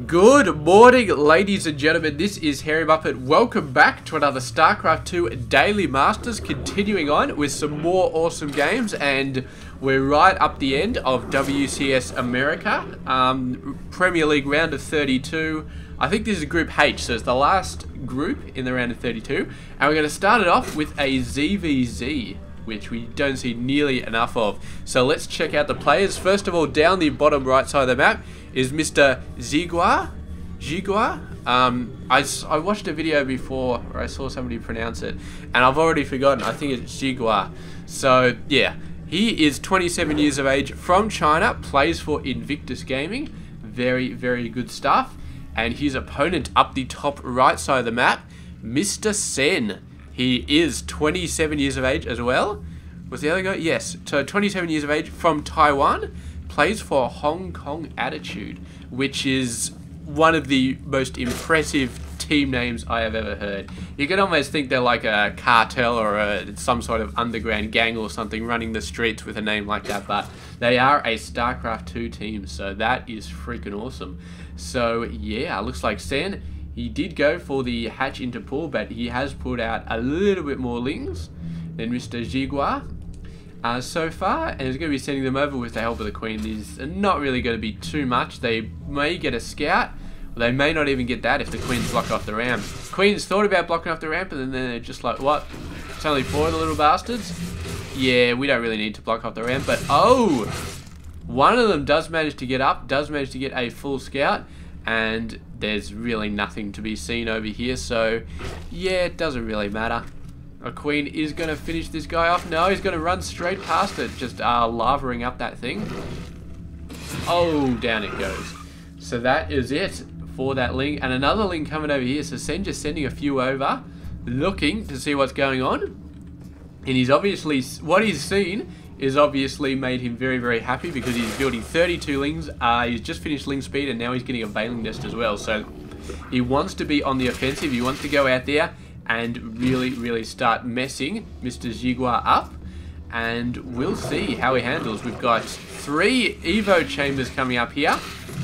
Good morning, ladies and gentlemen. This is Harry Muppet. Welcome back to another Starcraft 2 Daily Masters, continuing on with some more awesome games, and we're right up the end of WCS America, Premier League round of 32. I think this is Group H, so it's the last group in the round of 32, and we're going to start it off with a ZvZ, which we don't see nearly enough of. So let's check out the players. First of all, down the bottom right side of the map is Mr. XiGua. I watched a video before where I saw somebody pronounce it, and I've already forgotten. I think it's XiGua. So yeah, he is 27 years of age, from China, plays for Invictus Gaming. Very, very good stuff. And his opponent up the top right side of the map, Mr. Sen. He is 27 years of age as well. Was the other guy? Yes. So 27 years of age, from Taiwan, plays for Hong Kong Attitude, which is one of the most impressive team names I have ever heard. You can almost think they're like a cartel or some sort of underground gang or something running the streets with a name like that, but they are a Starcraft 2 team, so that is freaking awesome. So yeah, looks like Sen, he did go for the hatch into pool, but he has put out a little bit more lings than Mr. XiGua so far, and he's going to be sending them over with the help of the Queen. There's not really going to be too much. They may get a scout, or they may not even get that if the Queens block off the ramp. Queens thought about blocking off the ramp, and then they're just like, what? It's only 4 of the little bastards? Yeah, we don't really need to block off the ramp, but oh! One of them does manage to get up, does manage to get a full scout, and there's really nothing to be seen over here, so yeah, it doesn't really matter. A Queen is going to finish this guy off. No, he's going to run straight past it, just lavering up that thing. Oh, down it goes. So that is it for that ling, and another ling coming over here. So Sen just sending a few over, looking to see what's going on, and he's obviously, what he's seen is obviously made him very, very happy, because he's building 32 lings. He's just finished ling speed, and now he's getting a Veiling Nest as well. So he wants to be on the offensive. He wants to go out there and really, really start messing Mr. XiGua up, and we'll see how he handles. We've got 3 Evo chambers coming up here.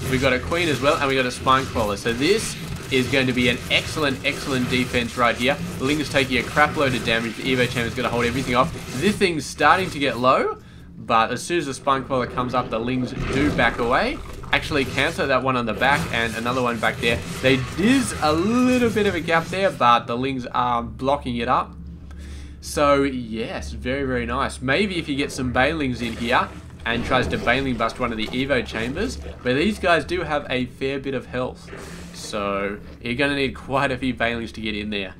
We've got a Queen as well, and we've got a Spine Crawler. So this is going to be an excellent, excellent defense right here. The Ling is taking a crap load of damage. The Evo chamber is going to hold everything off. This thing's starting to get low, but as soon as the Spine Crawler comes up, the Lings do back away. Actually counter that one on the back, and another one back there. There is a little bit of a gap there, but the Lings are blocking it up. So yes, very, very nice. Maybe if you get some Bailings in here and tries to Bailing bust one of the Evo chambers, but these guys do have a fair bit of health, so you're going to need quite a few Bailings to get in there.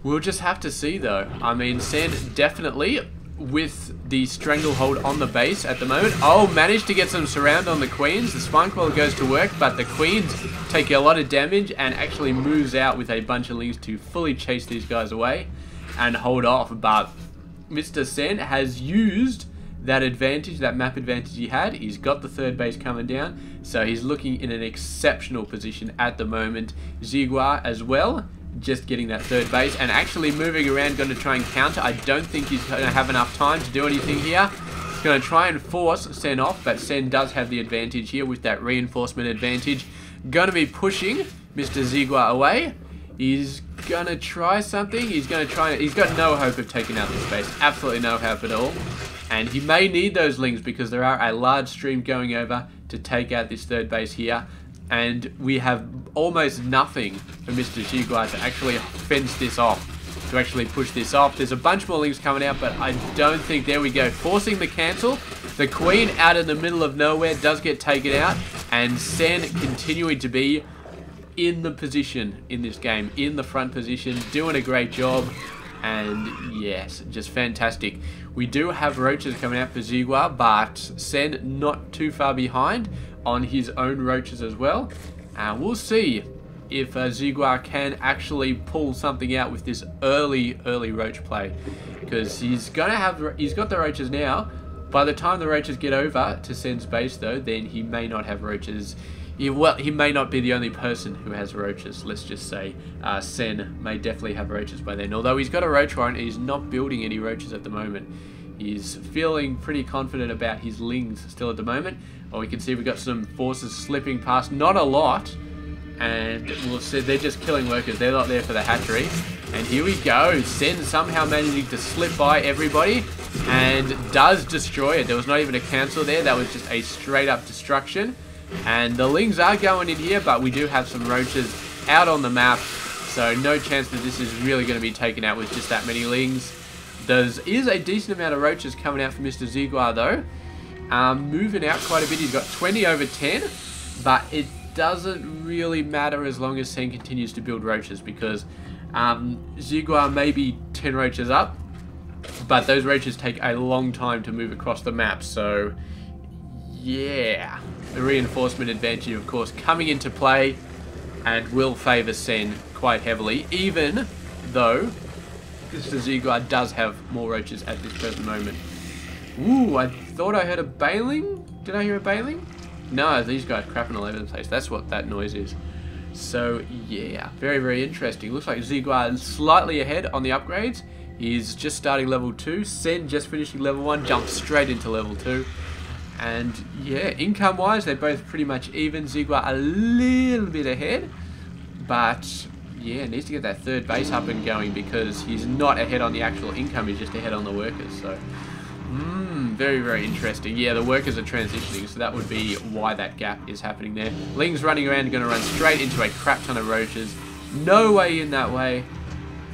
We'll just have to see though. I mean, Sen definitely with the stranglehold on the base at the moment. Oh, managed to get some surround on the Queens. The Spine Crawler goes to work, but the Queens take a lot of damage and actually moves out with a bunch of Lings to fully chase these guys away and hold off. But Mr. Sen has used that advantage, that map advantage he had. He's got the third base coming down, so he's looking in an exceptional position at the moment. XiGua as well, just getting that third base and actually moving around, going to try and counter. I don't think he's going to have enough time to do anything here. He's going to try and force Sen off, but Sen does have the advantage here with that reinforcement advantage. Going to be pushing Mr. XiGua away. He's going to try something. He's going to try. He's got no hope of taking out this base. Absolutely no hope at all. And he may need those Lings, because there are a large stream going over to take out this third base here. And we have almost nothing for Mr. XiGua to actually fence this off, to actually push this off. There's a bunch more Lings coming out, but I don't think, there we go, forcing the cancel. The Queen out in the middle of nowhere does get taken out, and Sen continuing to be in the position in this game, in the front position, doing a great job. And yes, just fantastic. We do have roaches coming out for XiGua, but Sen not too far behind on his own roaches as well. We'll see if XiGua can actually pull something out with this early roach play, because he's got the roaches now. By the time the roaches get over to Sen's base though, then he may not have roaches. Well, he may not be the only person who has roaches, let's just say. Sen may definitely have roaches by then. Although he's got a roach warrant, he's not building any roaches at the moment. He's feeling pretty confident about his Lings still at the moment. Well, we can see we've got some forces slipping past. Not a lot, And we'll see, they're just killing workers. They're not there for the hatchery. And here we go. Sen somehow managing to slip by everybody and does destroy it. There was not even a cancel there. That was just a straight up destruction. And the Lings are going in here, but we do have some roaches out on the map. So no chance that this is really going to be taken out with just that many Lings. There is a decent amount of roaches coming out from Mr. XiGua though. Moving out quite a bit. He's got 20 over 10. But it doesn't really matter as long as Sen continues to build roaches, because XiGua may be 10 roaches up, but those roaches take a long time to move across the map. So yeah, the reinforcement advantage of course coming into play and will favour Sen quite heavily, even though Mr. XiGua does have more roaches at this present moment. Ooh, I thought I heard a bailing. Did I hear a bailing? No, these guys crapping all over the place. That's what that noise is. So yeah, very, very interesting. Looks like XiGua is slightly ahead on the upgrades. He's just starting level 2. Sen just finishing level 1, jumped straight into level 2. And yeah, income wise, they're both pretty much even. XiGua a little bit ahead, but yeah, needs to get that third base up and going, because he's not ahead on the actual income, he's just ahead on the workers. So very, very interesting. Yeah, the workers are transitioning, so that would be why that gap is happening there. Ling's running around, going to run straight into a crap ton of roaches. No way in that way.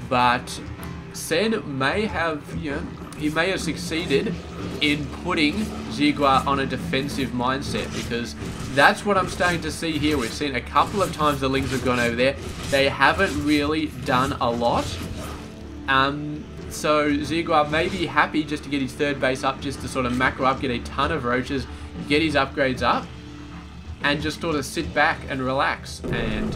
But Sen may have, you know, he may have succeeded in putting XiGua on a defensive mindset, because that's what I'm starting to see here. We've seen a couple of times the Lings have gone over there. They haven't really done a lot. So XiGua may be happy just to get his third base up, just to sort of macro up, get a ton of roaches, get his upgrades up, and just sort of sit back and relax. And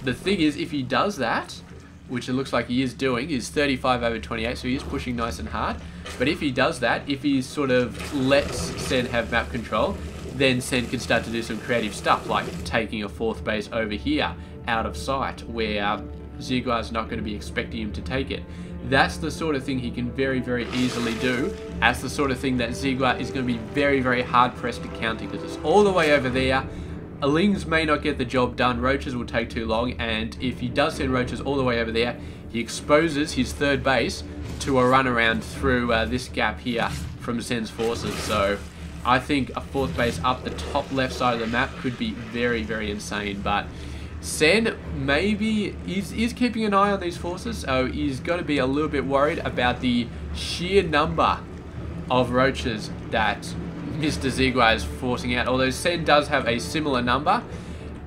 the thing is, if he does that, which it looks like he is doing, is 35 over 28, so he is pushing nice and hard. But if he does that, if he sort of lets Sen have map control, then Sen can start to do some creative stuff, like taking a fourth base over here out of sight, where XiGua is not going to be expecting him to take it. That's the sort of thing he can very, very easily do. That's the sort of thing that XiGua is going to be very, very hard pressed to counter, because it's all the way over there. Lings may not get the job done. Roaches will take too long, and if he does send roaches all the way over there, he exposes his third base to a run around through this gap here from Sen's forces. So I think a fourth base up the top left side of the map could be very, very insane. But Sen maybe is keeping an eye on these forces, so he's got to be a little bit worried about the sheer number of roaches that Mr. XiGua is forcing out, although Sen does have a similar number.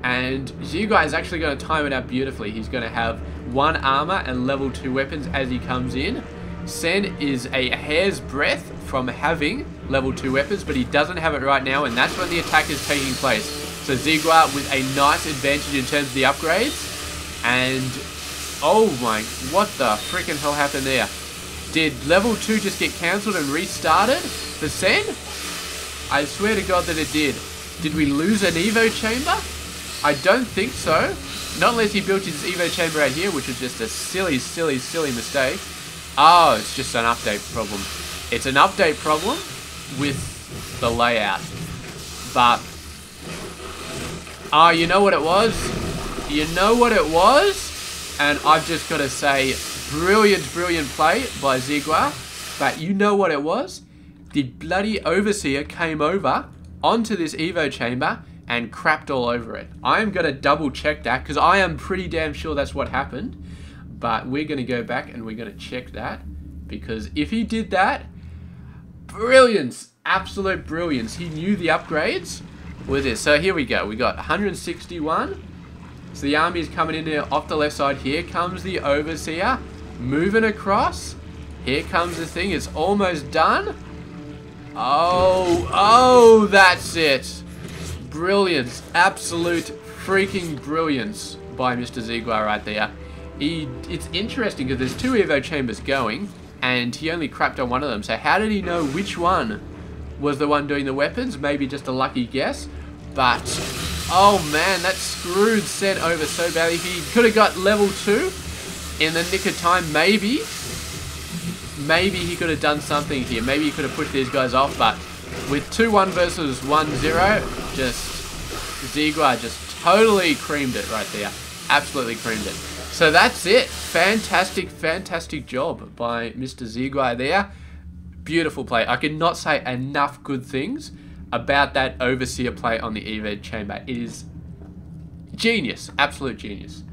And XiGua is actually going to time it out beautifully. He's going to have 1 armor and level 2 weapons as he comes in. Sen is a hair's breadth from having level 2 weapons, but he doesn't have it right now, and that's when the attack is taking place. So XiGua with a nice advantage in terms of the upgrades. And oh my, what the freaking hell happened there? Did level 2 just get cancelled and restarted for Sen? I swear to God that it did. Did we lose an Evo chamber? I don't think so. Not unless he built his Evo chamber out here, which was just a silly, silly, silly mistake. Oh, it's just an update problem. It's an update problem with the layout. But, oh, you know what it was? You know what it was? And I've just got to say, brilliant, brilliant play by XiGua. But you know what it was? The bloody Overseer came over onto this Evo chamber and crapped all over it. I am going to double check that, because I am pretty damn sure that's what happened. But we're going to go back and we're going to check that, because if he did that, brilliance, absolute brilliance. He knew the upgrades were this. So here we go. We got 161. So the army is coming in here off the left side. Here comes the Overseer moving across. Here comes the thing. It's almost done. Oh, that's it. Brilliance. Absolute freaking brilliance by Mr. XiGua right there. It's interesting because there's 2 Evo chambers going, and he only crapped on one of them. So how did he know which one was the one doing the weapons? Maybe just a lucky guess. But, oh man, that screwed Sen over so badly. If he could have got level 2 in the nick of time, maybe he could have done something here. Maybe he could have pushed these guys off, but with 2-1 versus 1-0, just XiGua just Totally creamed it right there. Absolutely creamed it. So that's it. Fantastic, fantastic job by Mr. XiGua there. Beautiful play. I cannot say enough good things about that Overseer play on the EV chamber. It is genius. Absolute genius.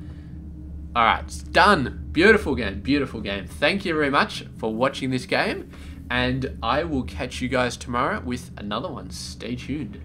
Alright, it's done. Beautiful game. Beautiful game. Thank you very much for watching this game. And I will catch you guys tomorrow with another one. Stay tuned.